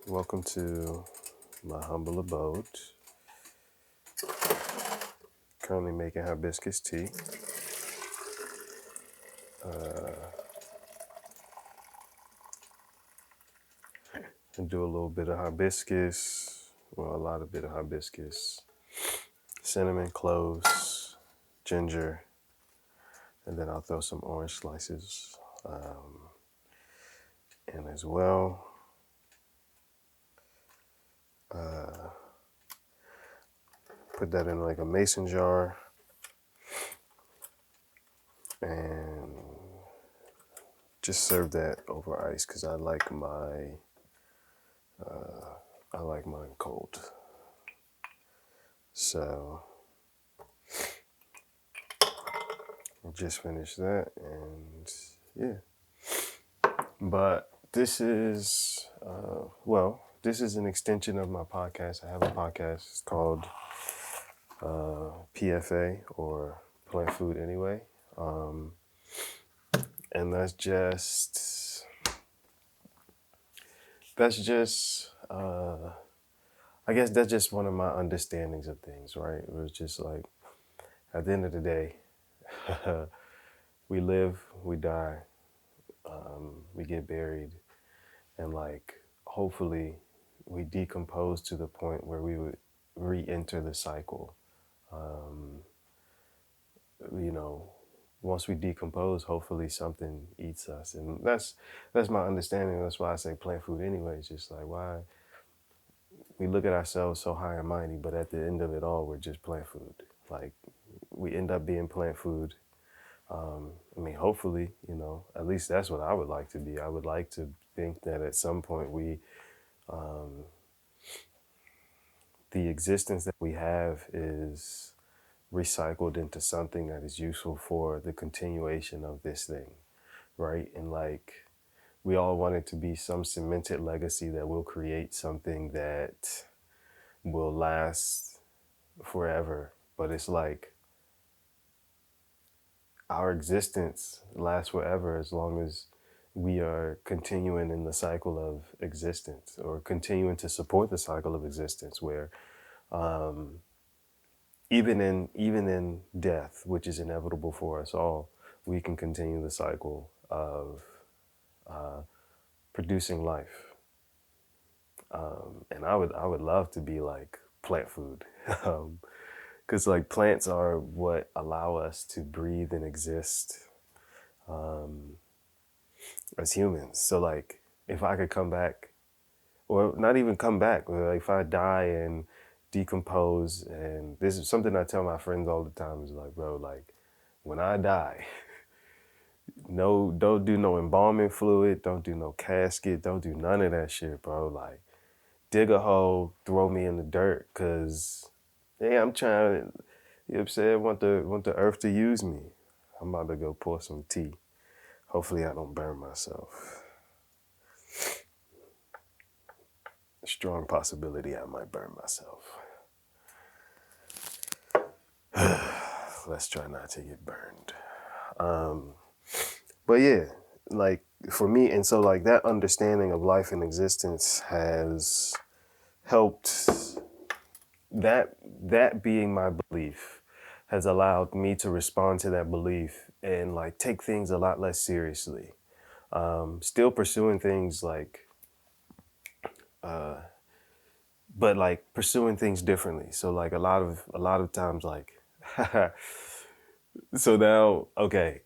Welcome to my humble abode. Currently making hibiscus tea. And do a little bit of hibiscus, well, a lot of bit of hibiscus, cinnamon, cloves, ginger, and then I'll throw some orange slices in as well. Put that in like a mason jar and just serve that over ice because I like mine cold. So I just finished that, and yeah. But this is this is an extension of my podcast. I have a podcast. It's called PFA, or Plant Food Anyway, and that's just I guess that's just one of my understandings of things, right? It was just like, at the end of the day, we live, we die, we get buried, and like hopefully we decompose to the point where we would re-enter the cycle. You know, once we decompose, hopefully something eats us, and that's my understanding. That's why I say plant food anyway. It's just like, why we look at ourselves so high and mighty, but at the end of it all, we're just plant food. Like, we end up being plant food. I mean, hopefully, at least that's what I would like to be. I would like to think that at some point the existence that we have is recycled into something that is useful for the continuation of this thing, right? And like, we all want it to be some cemented legacy that will create something that will last forever. But it's like, our existence lasts forever as long as we are continuing in the cycle of existence, or continuing to support the cycle of existence, where even in death, which is inevitable for us all, we can continue the cycle of producing life. And I would love to be like plant food, because like plants are what allow us to breathe and exist as humans. So like, if I could come back, or not even come back, but like if I die and decompose, and this is something I tell my friends all the time, is like, bro, like, when I die, no, don't do no embalming fluid, don't do no casket, don't do none of that shit, bro. Like, dig a hole, throw me in the dirt, cause yeah, I'm trying, you know what I'm saying, want the earth to use me. I'm about to go pour some tea. Hopefully I don't burn myself. Strong possibility I might burn myself. Let's try not to get burned. But yeah, like, for me, and so like that understanding of life and existence has helped, that being my belief has allowed me to respond to that belief and like take things a lot less seriously. Still pursuing things like, but like pursuing things differently. So like a lot of times, like, so now, okay,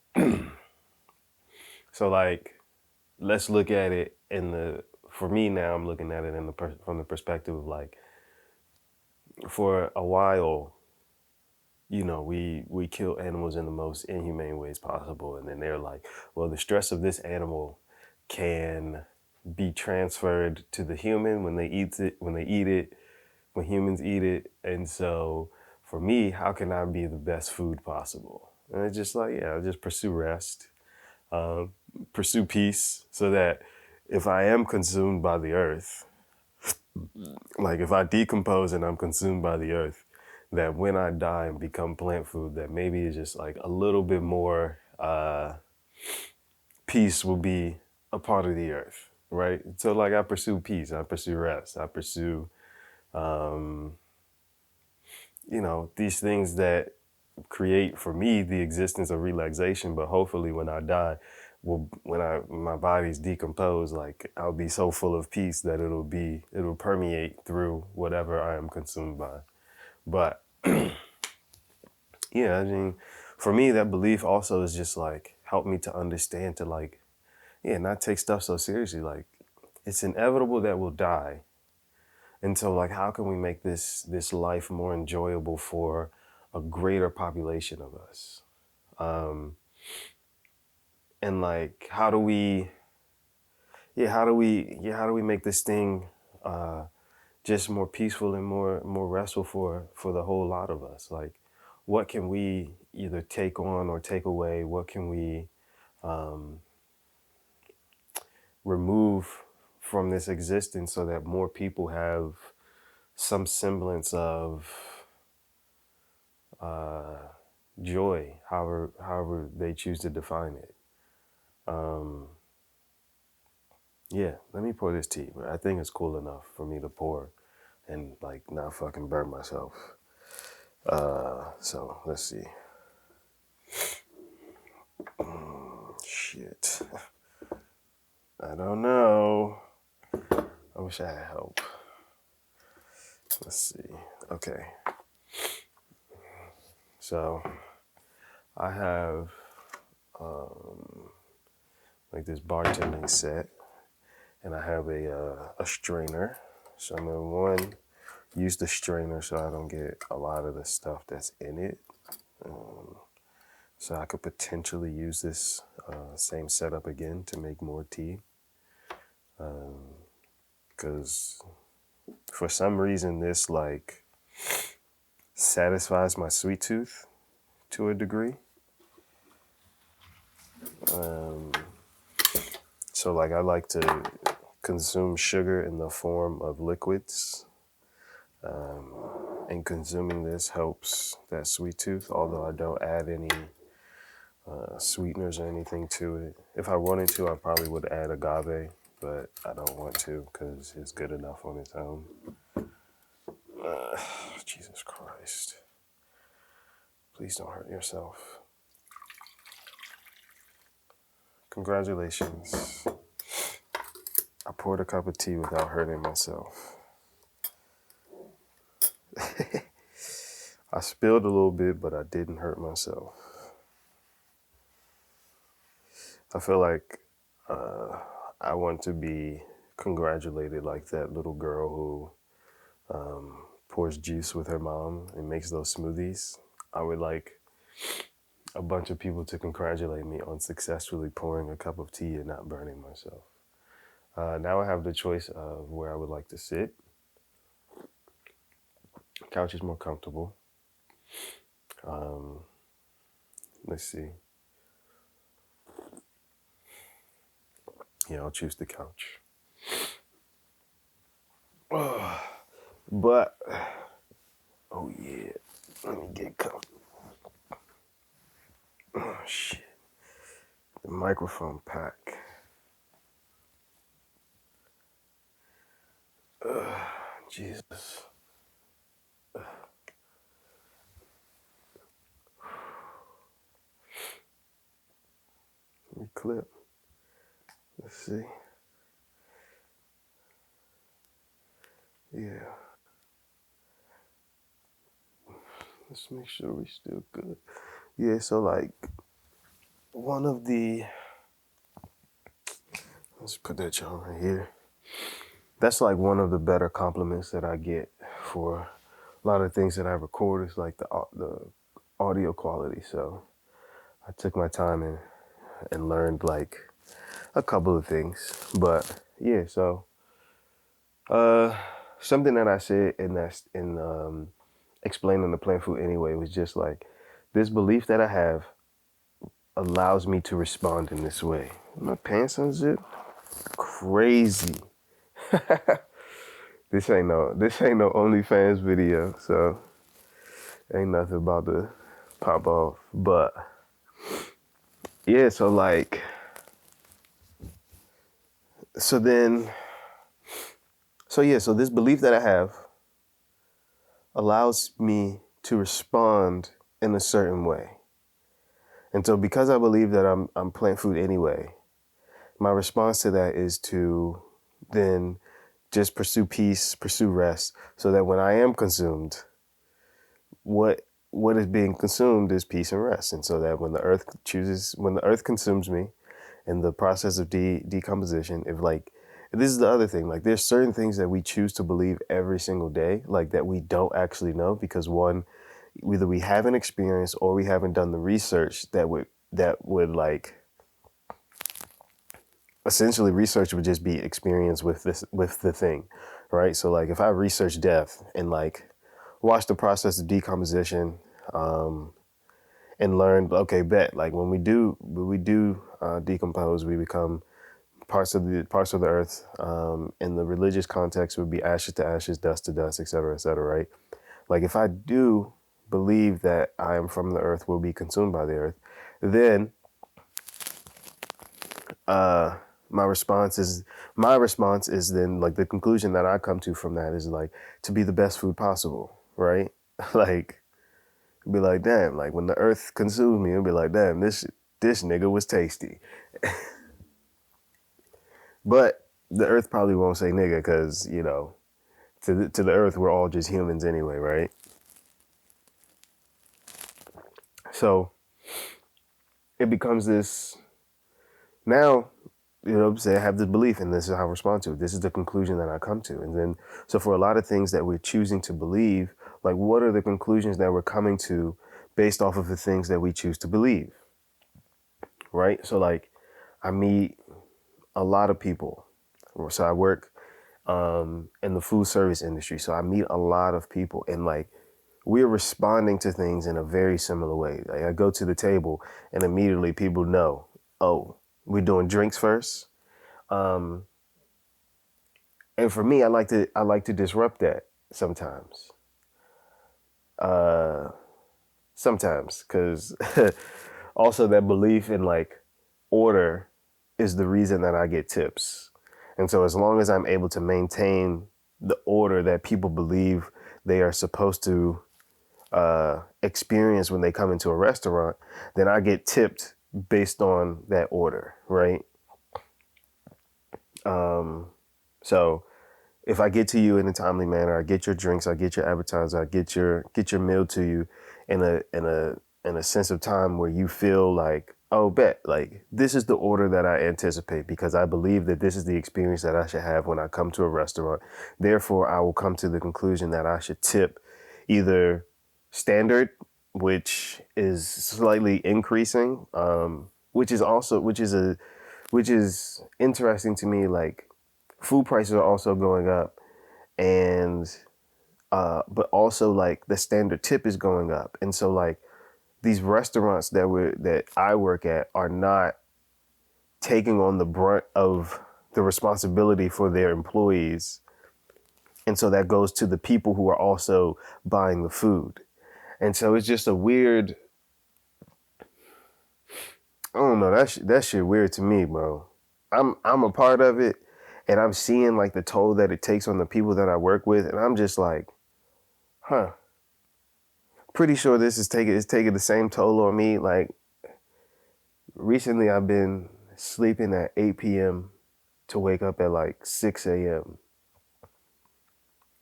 so like, let's look at it for me now, I'm looking at it from the perspective of like, for a while, we kill animals in the most inhumane ways possible. And then they're like, well, the stress of this animal can be transferred to the human when they eat it, when humans eat it. And so for me, how can I be the best food possible? And it's just like, yeah, just pursue rest, pursue peace, so that if I am consumed by the earth, like if I decompose and I'm consumed by the earth, that when I die and become plant food, that maybe it's just like a little bit more peace will be a part of the earth. right? So like I pursue peace, I pursue rest, I pursue, um, these things that create for me the existence of relaxation. But hopefully when I die, well, my body's decomposed, like I'll be so full of peace that it'll permeate through whatever I am consumed by. But yeah, I mean, for me, that belief also is just like help me to understand to like, yeah, not take stuff so seriously. Like it's inevitable that we'll die. And so like, how can we make this life more enjoyable for a greater population of us? And like, how do we make this thing just more peaceful and more restful for the whole lot of us? Like, what can we either take on or take away? What can we remove from this existence so that more people have some semblance of joy, however they choose to define it. Yeah, let me pour this tea. I think it's cool enough for me to pour and like not fucking burn myself. So let's see. Shit. I don't know. I wish I had help. Let's see. Okay. So I have like this bartending set, and I have a strainer. So I'm gonna use the strainer so I don't get a lot of the stuff that's in it. So I could potentially use this same setup again to make more tea. Because for some reason this like satisfies my sweet tooth to a degree. So like I like to consume sugar in the form of liquids. And consuming this helps that sweet tooth, although I don't add any sweeteners or anything to it. If I wanted to, I probably would add agave, but I don't want to because it's good enough on its own. Jesus Christ. Please don't hurt yourself. Congratulations. I poured a cup of tea without hurting myself. I spilled a little bit, but I didn't hurt myself. I feel like I want to be congratulated like that little girl who pours juice with her mom and makes those smoothies. I would like a bunch of people to congratulate me on successfully pouring a cup of tea and not burning myself. Now I have the choice of where I would like to sit. Couch is more comfortable. Let's see. Yeah, I'll choose the couch. But, oh yeah, let me get comfortable. Oh shit, the microphone pack. Jesus. Let me clip. Let's see. Yeah. Let's make sure we still good. Yeah, so like one of the, let's put that joint right here. That's like one of the better compliments that I get for a lot of things that I record is like the audio quality. So I took my time and learned like a couple of things. But yeah, so something that I said in explaining the plant food anyway was just like this belief that I have allows me to respond in this way. My pants unzipped? Crazy. This ain't no OnlyFans video, so ain't nothing about to pop off. But yeah, so like so then, so this belief that I have allows me to respond in a certain way. And so because I believe that I'm plant food anyway, my response to that is to then just pursue peace, pursue rest, so that when I am consumed, what is being consumed is peace and rest. And so that when the earth consumes me in the process of decomposition, if like, this is the other thing, like there's certain things that we choose to believe every single day, like that we don't actually know because one, either we haven't experienced or we haven't done the research that would like, essentially research would just be experience with the thing, right? So like if I research death and like watch the process of decomposition, and learn, okay, bet like when we do decompose, we become parts of the earth. In the religious context would be ashes to ashes, dust to dust, et cetera, right? Like if I do believe that I am from the earth, will be consumed by the earth, then uh my response is then like the conclusion that I come to from that is like to be the best food possible, right? Like be like, damn, like when the earth consumes me, it'll be like, damn, this nigga was tasty. But the earth probably won't say nigga because, to the earth, we're all just humans anyway, right? So it becomes this now, say I have this belief and this is how I respond to it. This is the conclusion that I come to. And then, so for a lot of things that we're choosing to believe, like what are the conclusions that we're coming to based off of the things that we choose to believe, right? So like I meet a lot of people. So I work in the food service industry. So I meet a lot of people and like we're responding to things in a very similar way. Like I go to the table and immediately people know, oh, we're doing drinks first. Um, and for me, I like to disrupt that sometimes. Uh, Sometimes, because also that belief in like order is the reason that I get tips. And so as long as I'm able to maintain the order that people believe they are supposed to experience when they come into a restaurant, then I get tipped based on that order, right? So if I get to you in a timely manner, I get your drinks, I get your appetizer, I get your meal to you in a sense of time where you feel like, oh, bet, like this is the order that I anticipate because I believe that this is the experience that I should have when I come to a restaurant. Therefore, I will come to the conclusion that I should tip either standard, which is slightly increasing, which is interesting to me. Like food prices are also going up, and but also like the standard tip is going up, and so like these restaurants that I work at are not taking on the brunt of the responsibility for their employees, and so that goes to the people who are also buying the food, and so it's just a weird. I don't know. That shit weird to me, bro. I'm a part of it, and I'm seeing like the toll that it takes on the people that I work with, and I'm just like, huh. Pretty sure this is taking the same toll on me. Like recently, I've been sleeping at 8 p.m. to wake up at like 6 a.m.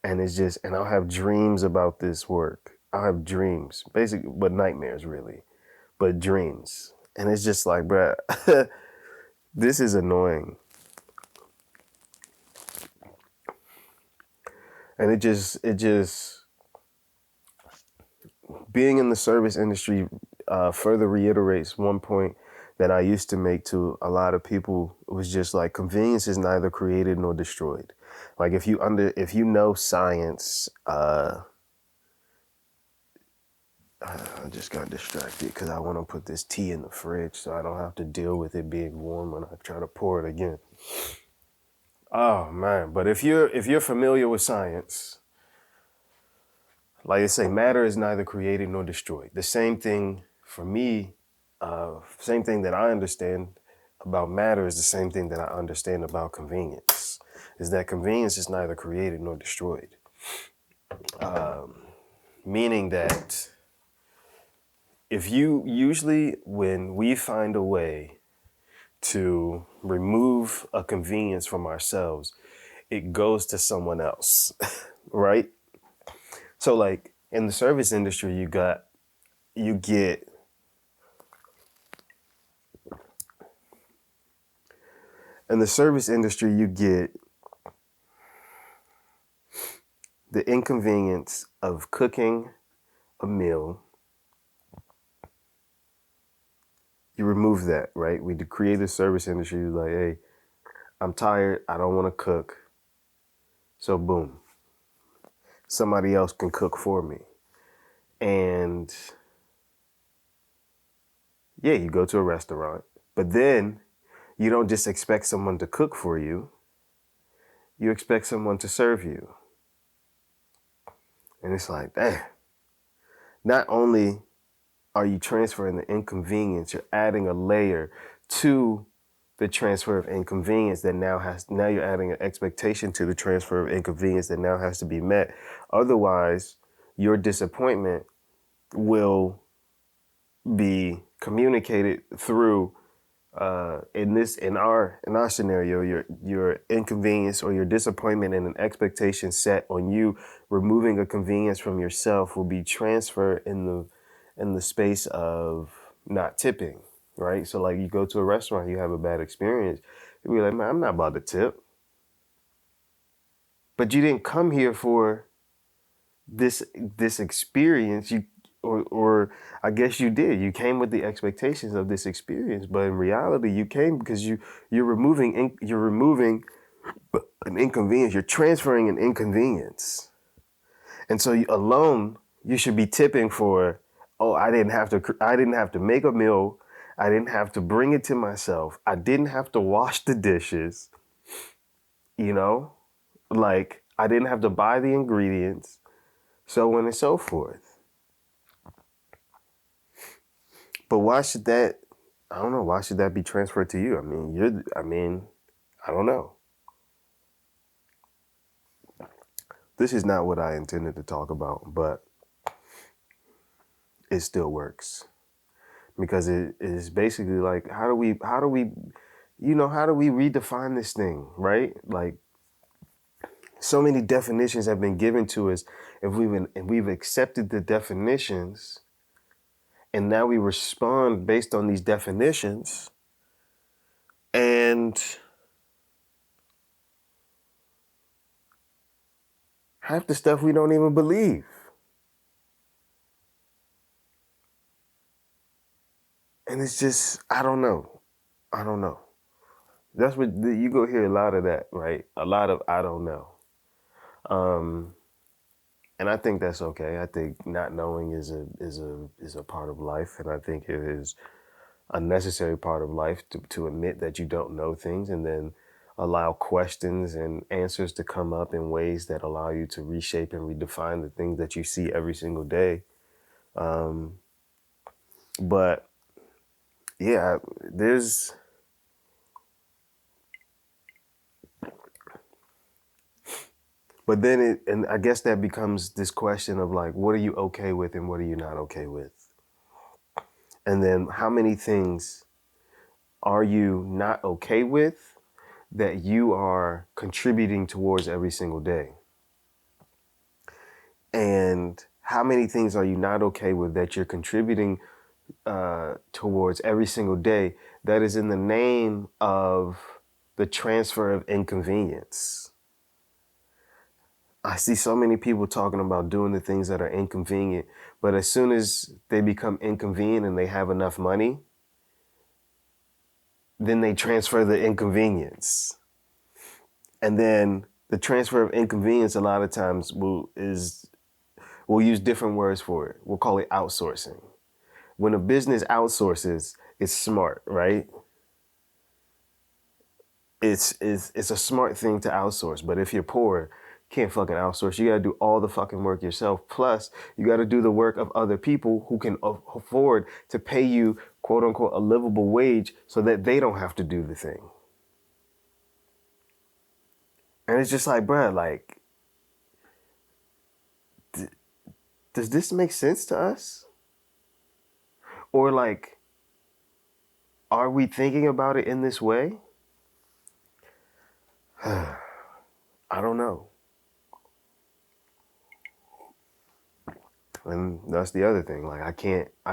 And it's just, and I'll have dreams about this work. I'll have dreams, basically, but nightmares really, but dreams. And it's just like, bruh, this is annoying. And it just being in the service industry further reiterates one point that I used to make to a lot of people. It was just like convenience is neither created nor destroyed. Like if you know science, I just got distracted because I want to put this tea in the fridge so I don't have to deal with it being warm when I try to pour it again. Oh man! But if you're familiar with science, like I say, matter is neither created nor destroyed. The same thing for me, same thing that I understand. about matter is the same thing that I understand about convenience, is that convenience is neither created nor destroyed. Meaning that if you usually, when we find a way to remove a convenience from ourselves, it goes to someone else, right? So like in the service industry, you get in the service industry, you get the inconvenience of cooking a meal. You remove that, right? We create the service industry like, hey, I'm tired. I don't want to cook. So boom, somebody else can cook for me. And yeah, you go to a restaurant, but then you don't just expect someone to cook for you. You expect someone to serve you. And it's like, damn, not only are you transferring the inconvenience, you're adding a layer to the transfer of inconvenience that now you're adding an expectation to the transfer of inconvenience that now has to be met. Otherwise, your disappointment will be communicated through in our scenario, your inconvenience or your disappointment and an expectation set on you removing a convenience from yourself will be transferred in the space of not tipping, right? So like you go to a restaurant, you have a bad experience, you'll be like, man, I'm not about to tip. But you didn't come here for this experience. Or I guess you did. You came with the expectations of this experience, but in reality, you came because you're removing an inconvenience. You're transferring an inconvenience, and so you should be tipping for. Oh, I didn't have to make a meal. I didn't have to bring it to myself. I didn't have to wash the dishes. You know, like I didn't have to buy the ingredients, so on and so forth. But why should that? I don't know. Why should that be transferred to you? I mean, I don't know. This is not what I intended to talk about, but it still works because it is basically like, how do we redefine this thing, right? Like, so many definitions have been given to us, if we've accepted the definitions, and now we respond based on these definitions, and half the stuff we don't even believe. And it's just, I don't know. I don't know. That's what you go hear a lot of that, right? A lot of I don't know. Um, and I think that's okay. I think not knowing is a part of life, and I think it is a necessary part of life to admit that you don't know things, and then allow questions and answers to come up in ways that allow you to reshape and redefine the things that you see every single day. But yeah, there's But then and I guess that becomes this question of like, what are you okay with and what are you not okay with? And then how many things are you not okay with that you are contributing towards every single day? And how many things are you not okay with that you're contributing towards every single day that is in the name of the transfer of inconvenience? I see so many people talking about doing the things that are inconvenient, but as soon as they become inconvenient and they have enough money, then they transfer the inconvenience. And then the transfer of inconvenience a lot of times we'll use different words for it. We'll call it outsourcing. When a business outsources, it's smart, right? It's a smart thing to outsource. But if you're poor, you can't fucking outsource. You gotta do all the fucking work yourself. Plus, you gotta do the work of other people who can afford to pay you quote unquote, a livable wage so that they don't have to do the thing. And it's just like, bruh, like, does this make sense to us? Or like, are we thinking about it in this way? I don't know. And that's the other thing. Like I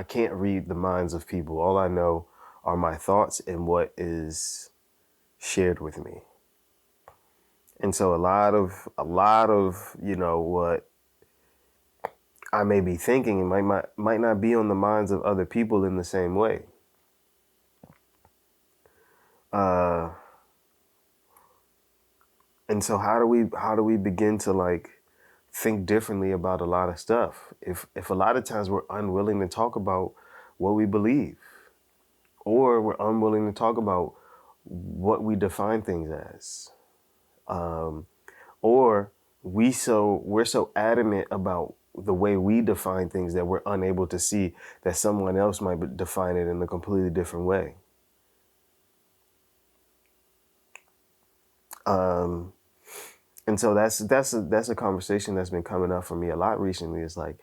can't read the minds of people. All I know are my thoughts and what is shared with me. And so a lot of, you know, what I may be thinking might not be on the minds of other people in the same way. And so how do we begin to like think differently about a lot of stuff if a lot of times we're unwilling to talk about what we believe, or we're unwilling to talk about what we define things as, or we're so adamant about the way we define things that we're unable to see that someone else might define it in a completely different way. And so that's a conversation that's been coming up for me a lot recently. It's like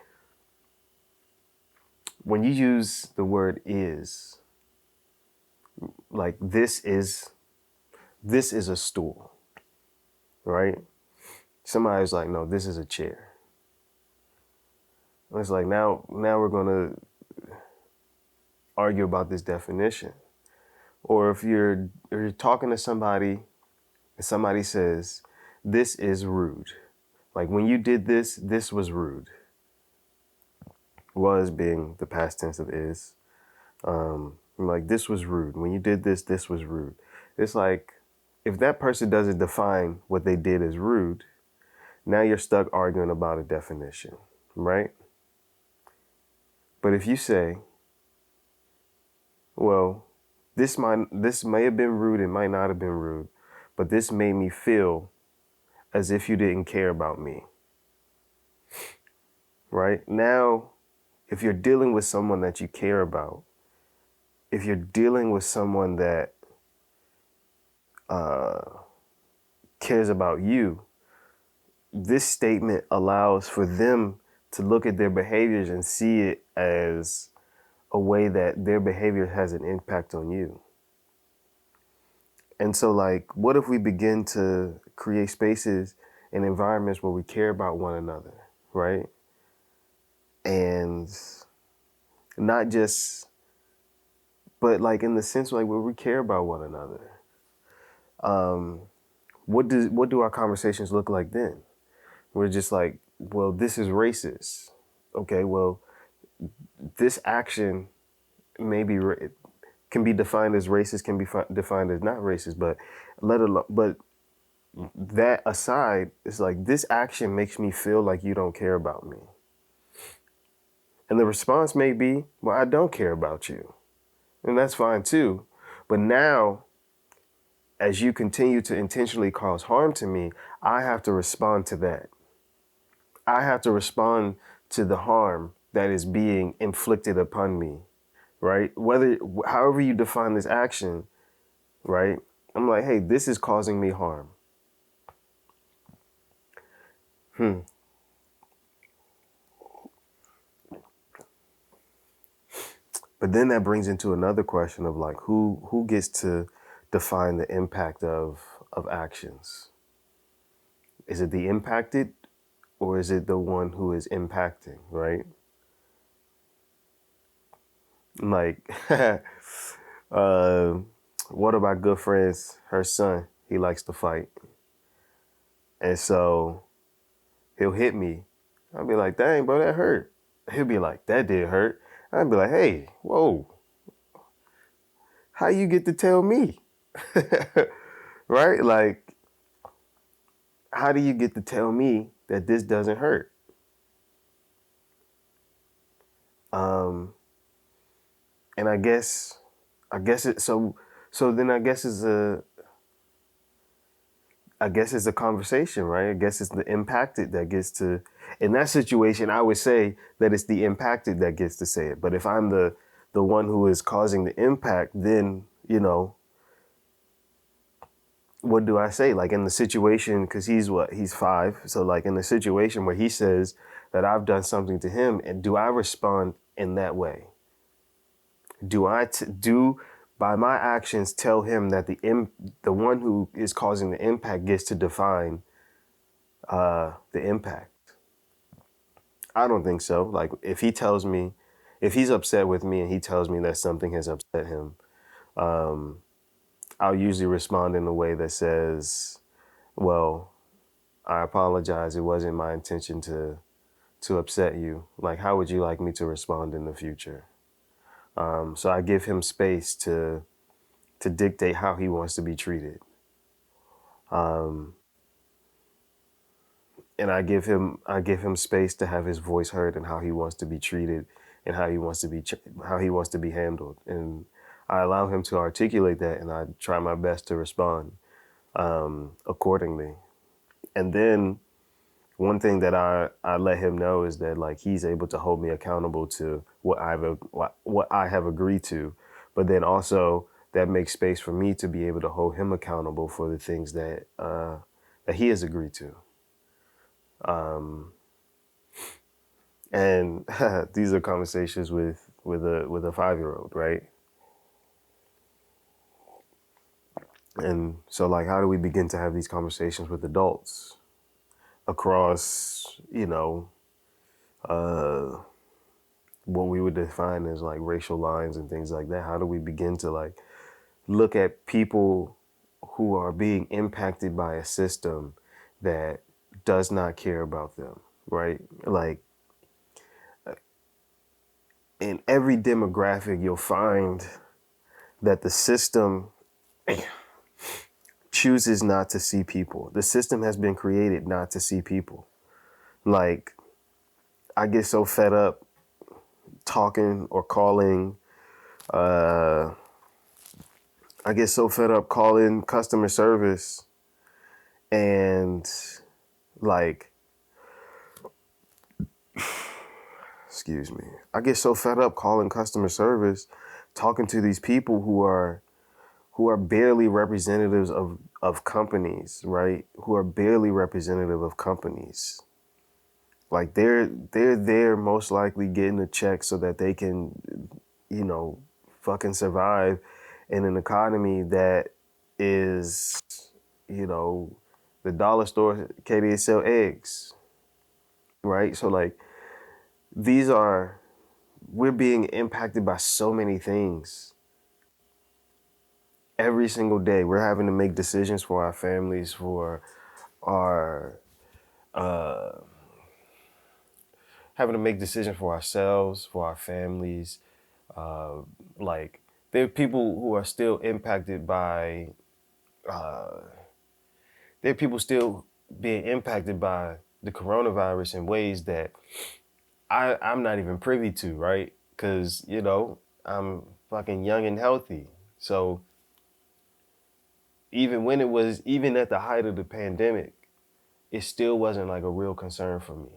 when you use the word is, like this is a stool, right? Somebody's like, no, this is a chair. And it's like now we're gonna argue about this definition. Or if you're talking to somebody and somebody says, this is rude. Like when you did this, this was rude. Was being the past tense of is. Like this was rude. When you did this, this was rude. It's like if that person doesn't define what they did as rude, now you're stuck arguing about a definition, right? But if you say, well, this may have been rude, it might not have been rude, but this made me feel as if you didn't care about me. Right? Now, if you're dealing with someone that you care about, if you're dealing with someone that cares about you, this statement allows for them to look at their behaviors and see it as a way that their behavior has an impact on you. And so, like, what if we begin to create spaces and environments where we care about one another, right? And not just, but like in the sense like where we care about one another. What do our conversations look like then? We're just like, well, this is racist. Okay, well, this action maybe can be defined as racist, can be defined as not racist, but but that aside, it's like this action makes me feel like you don't care about me. And the response may be, well, I don't care about you. And that's fine too. But now, as you continue to intentionally cause harm to me, I have to respond to that. I have to respond to the harm that is being inflicted upon me, right? However you define this action, right? I'm like, hey, this is causing me harm. But then that brings into another question of like, who gets to define the impact of actions? Is it the impacted, or is it the one who is impacting, right? Like, one of my good friends, her son, he likes to fight. And so he'll hit me. I'll be like, dang, bro, that hurt. He'll be like, that did hurt. I'd be like, hey, whoa, how you get to tell me? Right? Like, how do you get to tell me that this doesn't hurt? And I guess it then I guess it's a conversation, right? I guess it's the impacted that gets to, in that situation, I would say that it's the impacted that gets to say it. But if I'm the the one who is causing the impact, then, what do I say? Like in the situation, because he's 5. So like in the situation where he says that I've done something to him, and do I respond in that way? Do I do by my actions tell him that the one who is causing the impact gets to define the impact? I don't think so. Like if he's upset with me and he tells me that something has upset him, I'll usually respond in a way that says, well, I apologize. It wasn't my intention to upset you. Like, how would you like me to respond in the future? So I give him space to dictate how he wants to be treated. And I give him space to have his voice heard and how he wants to be treated and how he wants to be handled. And I allow him to articulate that, and I try my best to respond accordingly. And then one thing that I let him know is that like he's able to hold me accountable to what I have agreed to, but then also that makes space for me to be able to hold him accountable for the things that he has agreed to. And these are conversations with a 5-year-old, right? And so like, how do we begin to have these conversations with adults across, what we would define as like racial lines and things like that? How do we begin to like look at people who are being impacted by a system that does not care about them, right? Like in every demographic, you'll find that the system chooses not to see people. The system has been created not to see people. Like, I get so fed up talking or calling, I get so fed up calling customer service and like, excuse me, I get so fed up calling customer service, talking to these people who are barely representatives of companies, right? Who are barely representative of companies. Like they're there most likely getting a check so that they can, fucking survive in an economy that is, the dollar store, okay, they sell eggs, right? So like we're being impacted by so many things every single day. We're having to make decisions for our families, for our having to make decisions for ourselves, for our families. Like there are people who are still impacted by there are people still being impacted by the coronavirus in ways that I'm not even privy to, right? Because, I'm fucking young and healthy. So even at the height of the pandemic, it still wasn't like a real concern for me.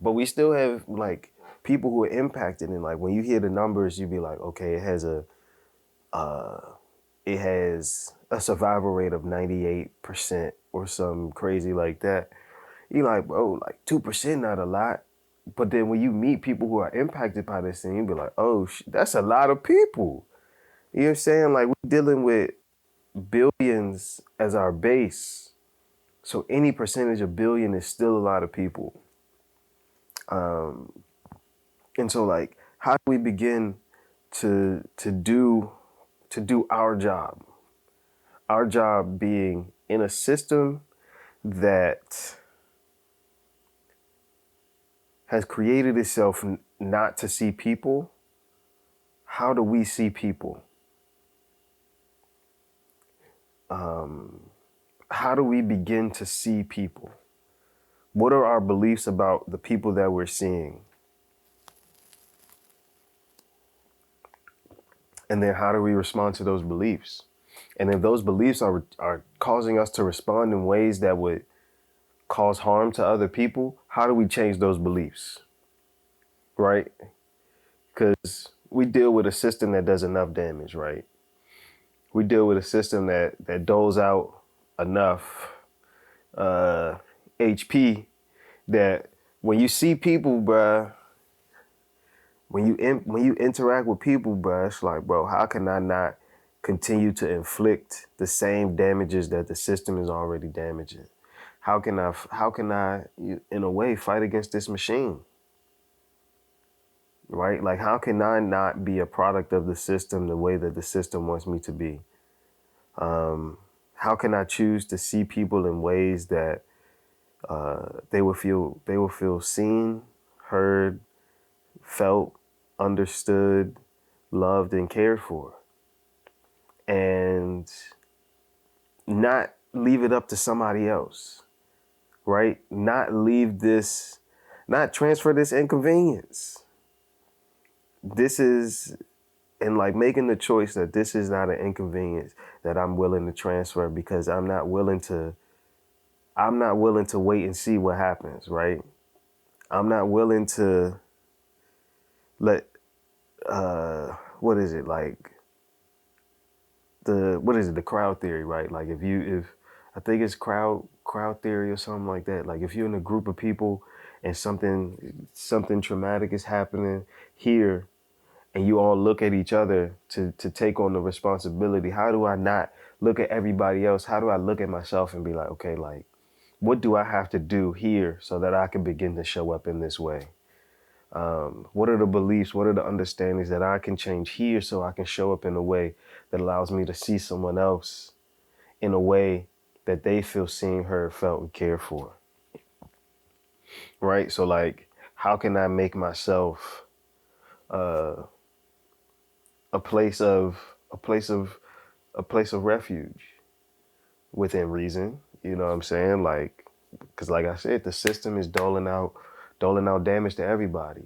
But we still have like people who are impacted, and like when you hear the numbers, you be like, okay, it has a survival rate of 98% or some crazy like that. You're like, bro, like 2% not a lot. But then when you meet people who are impacted by this thing, you be like, oh, that's a lot of people. You know what I'm saying? Like we're dealing with billions as our base. So any percentage of billion is still a lot of people. And so like, how do we begin to do our job? Our job being in a system that has created itself not to see people. How do we see people? How do we begin to see people? What are our beliefs about the people that we're seeing? And then how do we respond to those beliefs? And if those beliefs are causing us to respond in ways that would cause harm to other people, how do we change those beliefs? Right? Because we deal with a system that does enough damage, right? We deal with a system that doles out enough uh, HP that when you see people, bruh, when you interact with people, bruh, it's like, bro, how can I not continue to inflict the same damages that the system is already damaging? How can I in a way fight against this machine? Right? Like, how can I not be a product of the system the way that the system wants me to be? How can I choose to see people in ways that they will feel seen, heard, felt, understood, loved, and cared for, and not leave it up to somebody else, right? Not transfer this inconvenience. This is, and like making the choice that this is not an inconvenience that I'm willing to transfer, because I'm not willing to wait and see what happens, right? I'm not willing to let what is it, like the crowd theory, right? Like if I think it's crowd theory or something like that. Like if you're in a group of people and something traumatic is happening here, and you all look at each other to take on the responsibility, how do I not look at everybody else? How do I look at myself and be like, okay, like, what do I have to do here so that I can begin to show up in this way? What are the beliefs? What are the understandings that I can change here so I can show up in a way that allows me to see someone else in a way that they feel seen, heard, felt, and cared for? Right? So like, how can I make myself uh, a place of a place of a place of refuge within reason? You know what I'm saying? Like, because like I said, the system is doling out damage to everybody.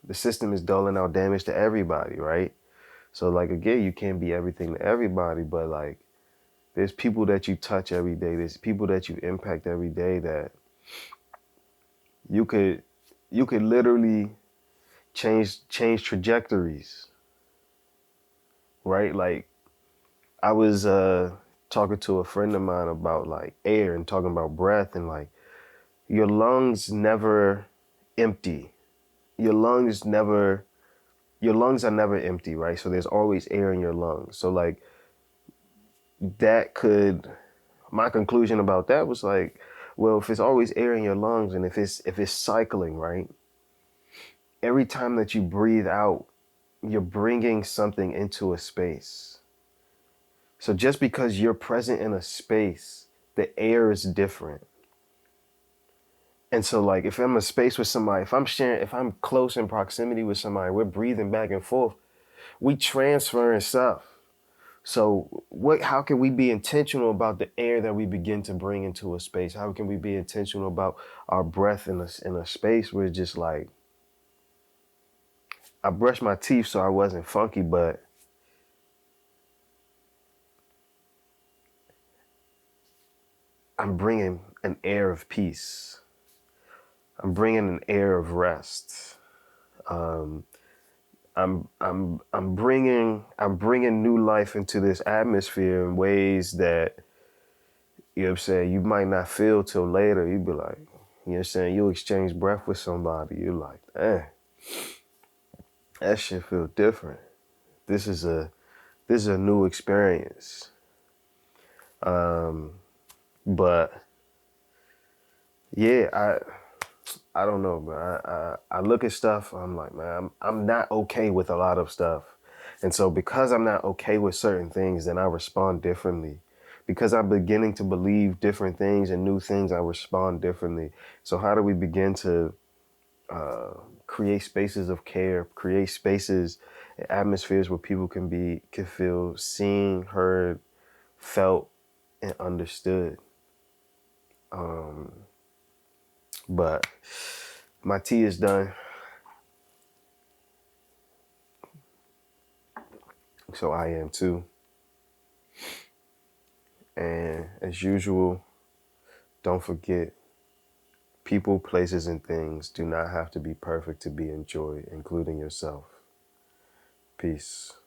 The system is doling out damage to everybody, right? So like, again, you can't be everything to everybody, but like, there's people that you touch every day. There's people that you impact every day that you could literally change trajectories, right? Like, I was talking to a friend of mine about like air and talking about breath, and like, your lungs never empty. Your lungs never your lungs are never empty, right? So there's always air in your lungs. So like, that could my conclusion about that was like, well, if it's always air in your lungs, and if it's cycling, right? Every time that you breathe out, you're bringing something into a space. So just because you're present in a space, the air is different. And so like, if I'm in a space with somebody, if I'm close in proximity with somebody, we're breathing back and forth, we transferring stuff. So how can we be intentional about the air that we begin to bring into a space? How can we be intentional about our breath in a space where it's just like, I brushed my teeth so I wasn't funky, but I'm bringing an air of peace. I'm bringing an air of rest. Um, I'm bringing new life into this atmosphere in ways that, you know what I'm saying, you might not feel till later. You'd be like, you know what I'm saying, you exchange breath with somebody, you're like, that shit feel different. This is a new experience. But yeah, I don't know, man. I look at stuff. I'm like, man, I'm not okay with a lot of stuff, and so because I'm not okay with certain things, then I respond differently. Because I'm beginning to believe different things and new things, I respond differently. So how do we begin to create spaces of care, create spaces, atmospheres where people can feel seen, heard, felt, and understood? But my tea is done. So I am too. And as usual, don't forget, people, places, and things do not have to be perfect to be enjoyed, including yourself. Peace.